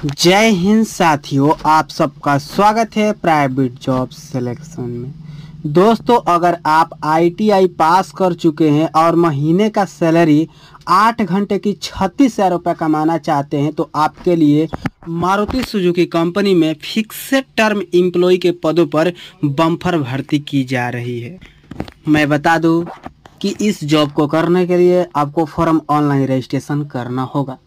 जय हिंद साथियों, आप सबका स्वागत है प्राइवेट जॉब सिलेक्शन में। दोस्तों, अगर आप ITI पास कर चुके हैं और महीने का सैलरी 8 घंटे की 36,000 रुपये कमाना चाहते हैं तो आपके लिए मारुति सुजुकी कंपनी में फिक्सेड टर्म एम्प्लॉय के पदों पर बम्पर भर्ती की जा रही है। मैं बता दूं कि इस जॉब को करने के लिए आपको फॉर्म ऑनलाइन रजिस्ट्रेशन करना होगा।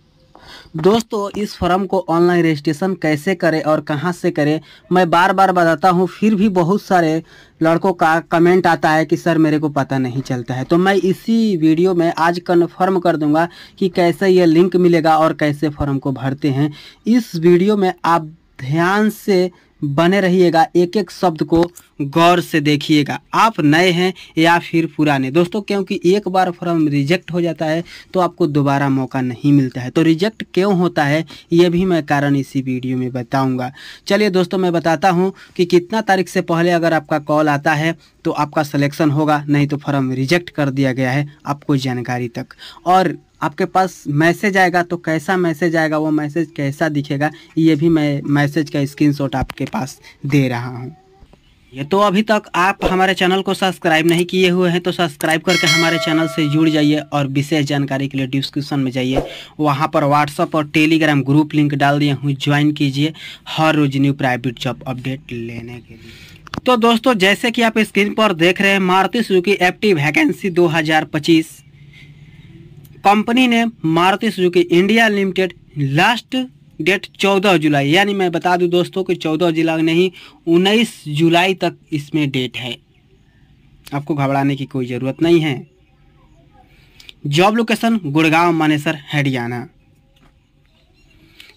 दोस्तों, इस फॉर्म को ऑनलाइन रजिस्ट्रेशन कैसे करें और कहां से करें मैं बार बार बताता हूं, फिर भी बहुत सारे लड़कों का कमेंट आता है कि सर मेरे को पता नहीं चलता है। तो मैं इसी वीडियो में आज कन्फर्म कर दूंगा कि कैसे ये लिंक मिलेगा और कैसे फॉर्म को भरते हैं। इस वीडियो में आप ध्यान से बने रहिएगा, एक एक शब्द को गौर से देखिएगा, आप नए हैं या फिर पुराने। दोस्तों, क्योंकि एक बार फॉर्म रिजेक्ट हो जाता है तो आपको दोबारा मौका नहीं मिलता है। तो रिजेक्ट क्यों होता है ये भी मैं कारण इसी वीडियो में बताऊंगा। चलिए दोस्तों, मैं बताता हूं कि कितना तारीख से पहले अगर आपका कॉल आता है तो आपका सिलेक्शन होगा, नहीं तो फॉर्म रिजेक्ट कर दिया गया है आपको जानकारी तक। और आपके पास मैसेज आएगा तो कैसा मैसेज आएगा, वो मैसेज कैसा दिखेगा, ये भी मैं मैसेज का स्क्रीनशॉट आपके पास दे रहा हूँ। ये तो अभी तक आप हमारे चैनल को सब्सक्राइब नहीं किए हुए हैं तो सब्सक्राइब करके हमारे चैनल से जुड़ जाइए और विशेष जानकारी के लिए डिस्क्रिप्शन में जाइए, वहाँ पर व्हाट्सअप और टेलीग्राम ग्रुप लिंक डाल दिया हूँ, ज्वाइन कीजिए हर रोज न्यू प्राइवेट जॉब अपडेट लेने के लिए। तो दोस्तों, जैसे कि आप स्क्रीन पर देख रहे हैं, Maruti Suzuki FT vacancy 2025 company ने Maruti Suzuki India limited last date 14 जुलाई, यानी मैं बता दूं दोस्तों कि 14 जुलाई नहीं 19 जुलाई तक इसमें डेट है। आपको घबराने की कोई ज़रूरत नहीं है। Job location Gurgaon Manesar Haryana.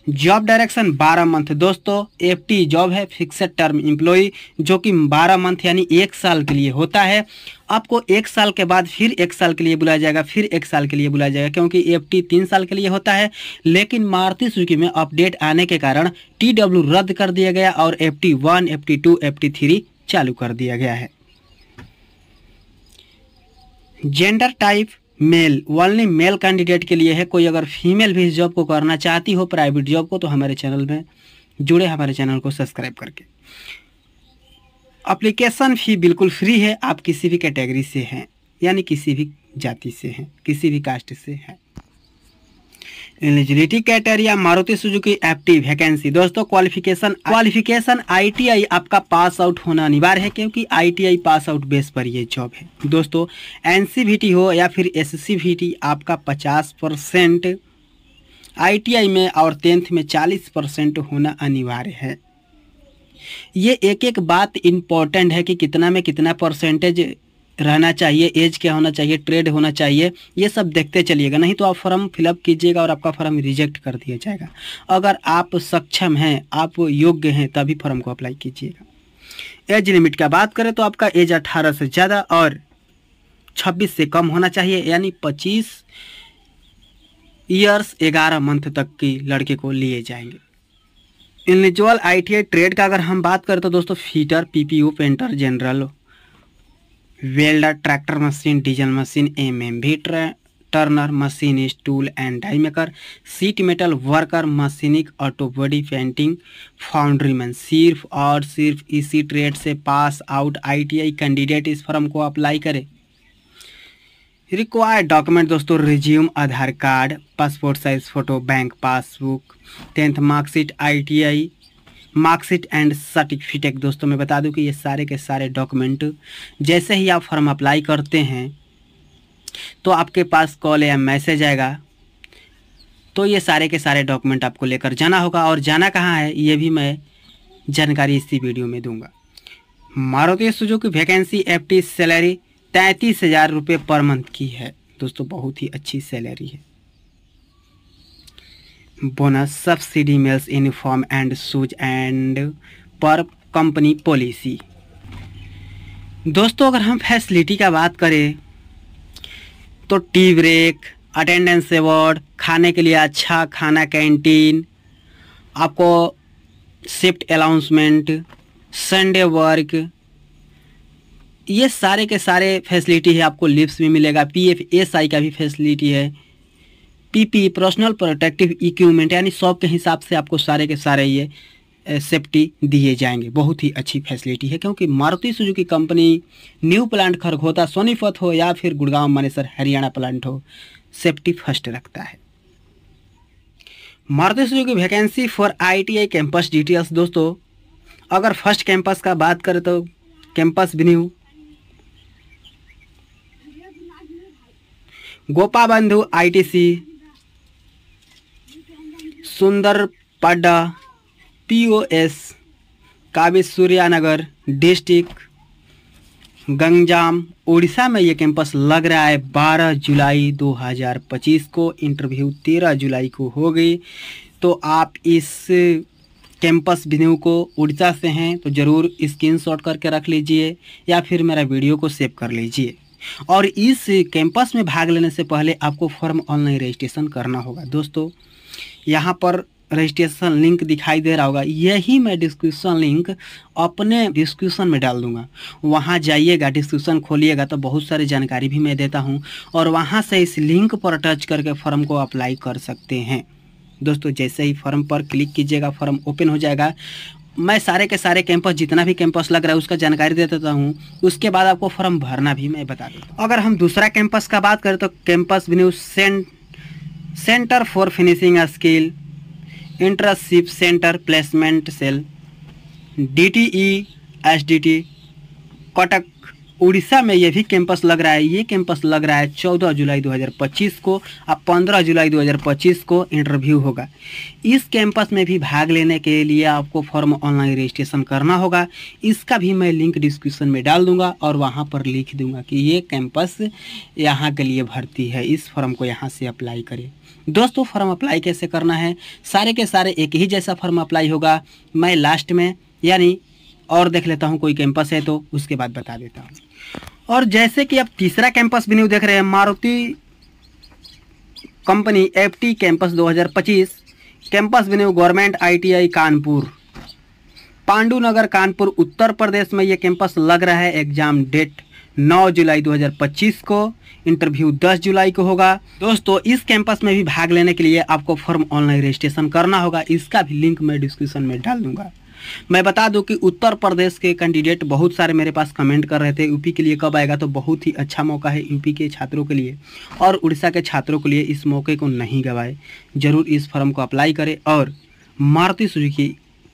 Job direction 12 month. दोस्तों, FT जॉब है फिक्सेड टर्म एम्प्लॉय, जो कि 12 मंथ यानी 1 साल के लिए होता है। आपको 1 साल के बाद फिर 1 साल के लिए बुलाया जाएगा, फिर 1 साल के लिए बुलाया जाएगा, क्योंकि FT 3 साल के लिए होता है। लेकिन मारुति सुजुकी में अपडेट आने के कारण TW रद्द कर दिया गया और FT1, FT2, FT3 चालू कर दिया गया है। Gender type male, only male candidate के लिए है। कोई अगर फीमेल भी इस जॉब को करना चाहती हो प्राइवेट जॉब को तो हमारे चैनल में जुड़े, हमारे चैनल को सब्सक्राइब करके। एप्लीकेशन फी बिल्कुल फ्री है। आप किसी भी कैटेगरी से हैं, यानी किसी भी जाति से हैं, किसी भी कास्ट से हैं। Eligibility criteria Maruti Suzuki FT vacancy. दोस्तों, क्वालिफिकेशन ITI आपका पास आउट होना अनिवार्य है, क्योंकि ITI पास आउट बेस पर ये जॉब है। दोस्तों, NCVT हो या फिर SCVT आपका 50% ITI में और 10th में 40% होना अनिवार्य है। ये एक एक बात इम्पोर्टेंट है कि कितना में कितना परसेंटेज रहना चाहिए, एज क्या होना चाहिए, ट्रेड होना चाहिए, ये सब देखते चलिएगा, नहीं तो आप फॉर्म फिलअप कीजिएगा और आपका फॉर्म रिजेक्ट कर दिया जाएगा। अगर आप सक्षम हैं, आप योग्य हैं, तभी फॉर्म को अप्लाई कीजिएगा। एज लिमिट का बात करें तो आपका एज 18 से ज़्यादा और 26 से कम होना चाहिए, यानी 25 ईयर्स 11 मंथ तक की लड़के को लिए जाएंगे। इंडिविजुअल ITI ट्रेड का अगर हम बात करें तो दोस्तों, fitter, PPO, painter, general, welder, tractor machine, diesel machine, MMV turner, machinist, tool and die maker, sheet metal worker, mechanic, auto body painting, foundryman. सिर्फ और सिर्फ इसी ट्रेड से पास आउट ITI कैंडिडेट इस फॉर्म को अप्लाई करें। Required document दोस्तों, resume, Aadhaar card, passport size photo, bank passbook, 10th marksheet, ITI marksheet and certificate. दोस्तों, मैं बता दूं कि ये सारे के सारे डॉक्यूमेंट जैसे ही आप फॉर्म अप्लाई करते हैं तो आपके पास कॉल या मैसेज आएगा, तो ये सारे के सारे डॉक्यूमेंट आपको लेकर जाना होगा। और जाना कहाँ है ये भी मैं जानकारी इसी वीडियो में दूंगा। Maruti Suzuki vacancy FT salary 33,000 रुपये पर मंथ की है। दोस्तों, बहुत ही अच्छी सैलरी है। Bonus, subsidy, males uniform and shoes and per company policy. दोस्तों, अगर हम फैसिलिटी का बात करें तो टी ब्रेक, अटेंडेंस अवार्ड, खाने के लिए अच्छा खाना कैंटीन, आपको शिफ्ट अलाउंसमेंट, संडे वर्क, ये सारे के सारे फैसिलिटी है। आपको लिव्स भी मिलेगा, PF SI का भी फैसिलिटी है। पीपी पर्सनल प्रोटेक्टिव इक्विपमेंट यानी शॉप के हिसाब से आपको सारे के सारे ये सेफ्टी दिए जाएंगे। बहुत ही अच्छी फैसिलिटी है, क्योंकि Maruti Suzuki company new plant Kharkhoda Sonipat हो या फिर गुड़गांव मानेसर हरियाणा प्लांट हो, सेफ्टी फर्स्ट रखता है। Maruti Suzuki vacancy for ITI campus details. दोस्तों अगर फर्स्ट कैंपस का बात करें तो campus venue Gopabandhu ITC, Sundarpada POS, Kabisuryanagar district Ganjam Orissa में ये कैंपस लग रहा है। 12 जुलाई 2025 को इंटरव्यू 13 जुलाई को हो गई। तो आप इस कैंपस वेन्यू को उड़ीसा से हैं तो ज़रूर स्क्रीनशॉट करके रख लीजिए या फिर मेरा वीडियो को सेव कर लीजिए। और इस कैंपस में भाग लेने से पहले आपको फॉर्म ऑनलाइन रजिस्ट्रेशन करना होगा। दोस्तों यहाँ पर रजिस्ट्रेशन लिंक दिखाई दे रहा होगा, यही मैं डिस्क्रिप्शन लिंक अपने डिस्क्रिप्शन में डाल दूंगा। वहाँ जाइएगा, डिस्क्रिप्शन खोलिएगा तो बहुत सारी जानकारी भी मैं देता हूँ और वहाँ से इस लिंक पर टच करके फॉर्म को अप्लाई कर सकते हैं। दोस्तों जैसे ही फॉर्म पर क्लिक कीजिएगा फॉर्म ओपन हो जाएगा। मैं सारे के सारे कैंपस जितना भी कैंपस लग रहा है उसका जानकारी दे देता हूँ, उसके बाद आपको फॉर्म भरना भी मैं बता देता हूँ। अगर हम दूसरा कैंपस का बात करें तो campus venue centre for finishing skill internship centre placement cell DTE SDT Cuttack Orissa में ये भी कैंपस लग रहा है। ये कैंपस लग रहा है 14 जुलाई 2025 को। अब 15 जुलाई 2025 को इंटरव्यू होगा। इस कैंपस में भी भाग लेने के लिए आपको फॉर्म ऑनलाइन रजिस्ट्रेशन करना होगा। इसका भी मैं लिंक डिस्क्रिप्शन में डाल दूंगा और वहां पर लिख दूंगा कि ये कैंपस यहाँ के लिए भर्ती है, इस फॉर्म को यहाँ से अप्लाई करें। दोस्तों फॉर्म अप्लाई कैसे करना है, सारे के सारे एक ही जैसा फॉर्म अप्लाई होगा। मैं लास्ट में यानी और देख लेता हूँ कोई कैंपस है तो उसके बाद बता देता हूँ। और जैसे कि आप तीसरा कैंपस वेन्यू देख रहे हैं, Maruti company FT campus 2025 campus venue government ITI Kanpur Pandunagar Kanpur Uttar Pradesh में ये कैंपस लग रहा है। एग्जाम डेट 9 जुलाई 2025 को, इंटरव्यू 10 जुलाई को होगा। दोस्तों इस कैंपस में भी भाग लेने के लिए आपको फॉर्म ऑनलाइन रजिस्ट्रेशन करना होगा। इसका भी लिंक मैं डिस्क्रिप्शन में डाल दूंगा। मैं बता दूं कि उत्तर प्रदेश के कैंडिडेट बहुत सारे मेरे पास कमेंट कर रहे थे यूपी के लिए कब आएगा, तो बहुत ही अच्छा मौका है यूपी के छात्रों के लिए और उड़ीसा के छात्रों के लिए। इस मौके को नहीं गवाए, ज़रूर इस फॉर्म को अप्लाई करें और मारुति सुजुकी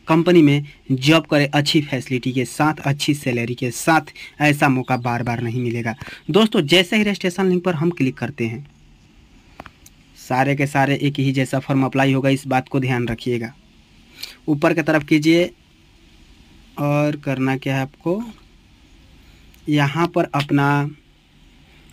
कंपनी में जॉब करें अच्छी फैसिलिटी के साथ, अच्छी सैलरी के साथ। ऐसा मौका बार बार नहीं मिलेगा। दोस्तों जैसे ही रजिस्ट्रेशन लिंक पर हम क्लिक करते हैं सारे के सारे एक ही जैसा फॉर्म अप्लाई होगा, इस बात को ध्यान रखिएगा। ऊपर की तरफ कीजिए और करना क्या है आपको, यहाँ पर अपना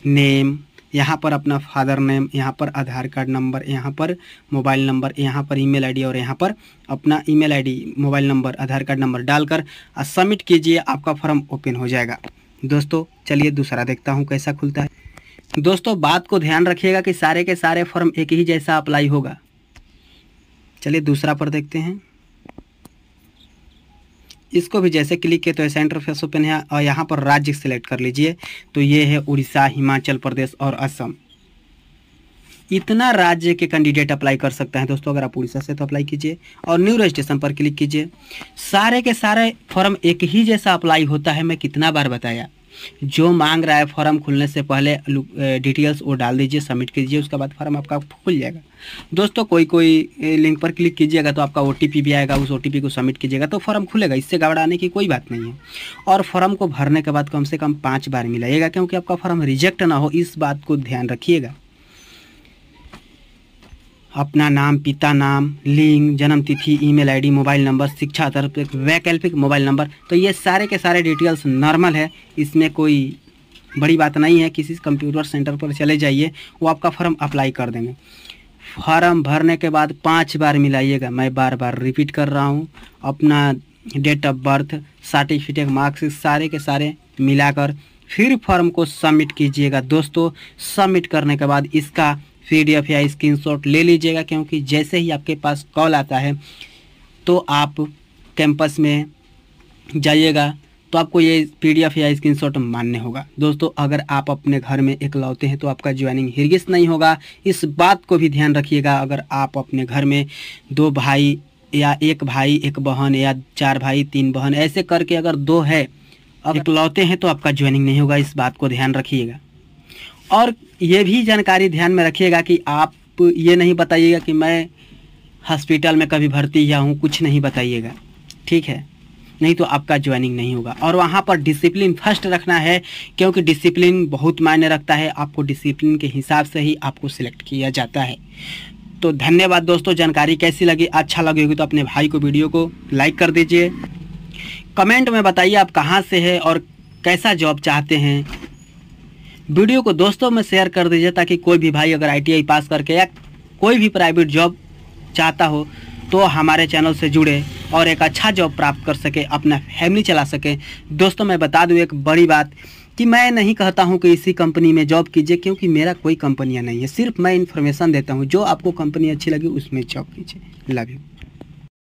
नेम, यहाँ पर अपना फादर नेम, यहाँ पर आधार कार्ड नंबर, यहाँ पर मोबाइल नंबर, यहाँ पर ईमेल आईडी और यहाँ पर अपना ईमेल आईडी, मोबाइल नंबर, आधार कार्ड नंबर डालकर सबमिट कीजिए। आपका फॉर्म ओपन हो जाएगा। दोस्तों चलिए दूसरा देखता हूँ कैसा खुलता है। दोस्तों बात को ध्यान रखिएगा कि सारे के सारे फॉर्म एक ही जैसा अप्लाई होगा। चलिए दूसरा पर देखते हैं। इसको भी जैसे क्लिक किए तो ऐसा इंटरफेस ओपन है और यहाँ पर राज्य सिलेक्ट कर लीजिए। तो ये है उड़ीसा, हिमाचल प्रदेश और असम। इतना राज्य के कैंडिडेट अप्लाई कर सकते हैं। दोस्तों अगर आप उड़ीसा से तो अप्लाई कीजिए और न्यू रजिस्ट्रेशन पर क्लिक कीजिए। सारे के सारे फॉर्म एक ही जैसा अप्लाई होता है। मैं कितना बार बताया, जो मांग रहा है फॉर्म खुलने से पहले डिटेल्स वो डाल दीजिए, सबमिट कीजिए, उसके बाद फॉर्म आपका खुल जाएगा। दोस्तों कोई लिंक पर क्लिक कीजिएगा तो आपका OTP भी आएगा, उस OTP को सबमिट कीजिएगा तो फॉर्म खुलेगा। इससे घबराने की कोई बात नहीं है। और फॉर्म को भरने के बाद कम से कम 5 बार मिलाइएगा, क्योंकि आपका फॉर्म रिजेक्ट ना हो, इस बात को ध्यान रखिएगा। अपना नाम, पिता नाम, लिंग, जन्म तिथि, ईमेल आईडी, मोबाइल नंबर, शिक्षा तरफ वैकल्पिक मोबाइल नंबर, तो ये सारे के सारे डिटेल्स नॉर्मल है। इसमें कोई बड़ी बात नहीं है। किसी कंप्यूटर सेंटर पर चले जाइए, वो आपका फॉर्म अप्लाई कर देंगे। फॉर्म भरने के बाद 5 बार मिलाइएगा। मैं बार बार रिपीट कर रहा हूँ। अपना date of birth, certificate, marks सारे के सारे मिलाकर फिर फॉर्म को सबमिट कीजिएगा। दोस्तों सबमिट करने के बाद इसका PDF या स्क्रीनशॉट ले लीजिएगा, क्योंकि जैसे ही आपके पास कॉल आता है तो आप कैंपस में जाइएगा, तो आपको ये PDF या स्क्रीनशॉट मान्य होगा। दोस्तों अगर आप अपने घर में इकलौते हैं तो आपका ज्वाइनिंग हिरगिस नहीं होगा, इस बात को भी ध्यान रखिएगा। अगर आप अपने घर में 2 भाई या 1 भाई 1 बहन या 4 भाई 3 बहन ऐसे करके अगर 2 है अगर इकलौते हैं तो आपका ज्वाइनिंग नहीं होगा, इस बात को ध्यान रखिएगा। और ये भी जानकारी ध्यान में रखिएगा कि आप ये नहीं बताइएगा कि मैं हॉस्पिटल में कभी भर्ती हुआ हूँ, कुछ नहीं बताइएगा, ठीक है, नहीं तो आपका ज्वाइनिंग नहीं होगा। और वहाँ पर डिसिप्लिन फर्स्ट रखना है, क्योंकि डिसिप्लिन बहुत मायने रखता है। आपको डिसिप्लिन के हिसाब से ही आपको सिलेक्ट किया जाता है। तो धन्यवाद दोस्तों। जानकारी कैसी लगी? अच्छा लगी होगी तो अपने भाई को वीडियो को लाइक कर दीजिए। कमेंट में बताइए आप कहाँ से हैं और कैसा जॉब चाहते हैं। वीडियो को दोस्तों में शेयर कर दीजिए ताकि कोई भी भाई अगर ITI पास करके या कोई भी प्राइवेट जॉब चाहता हो तो हमारे चैनल से जुड़े और एक अच्छा जॉब प्राप्त कर सके, अपना फैमिली चला सके। दोस्तों मैं बता दूं एक बड़ी बात कि मैं नहीं कहता हूं कि इसी कंपनी में जॉब कीजिए, क्योंकि मेरा कोई कंपनियां नहीं है, सिर्फ मैं इन्फॉर्मेशन देता हूं। जो आपको कंपनी अच्छी लगी उसमें जॉब कीजिए। Love you.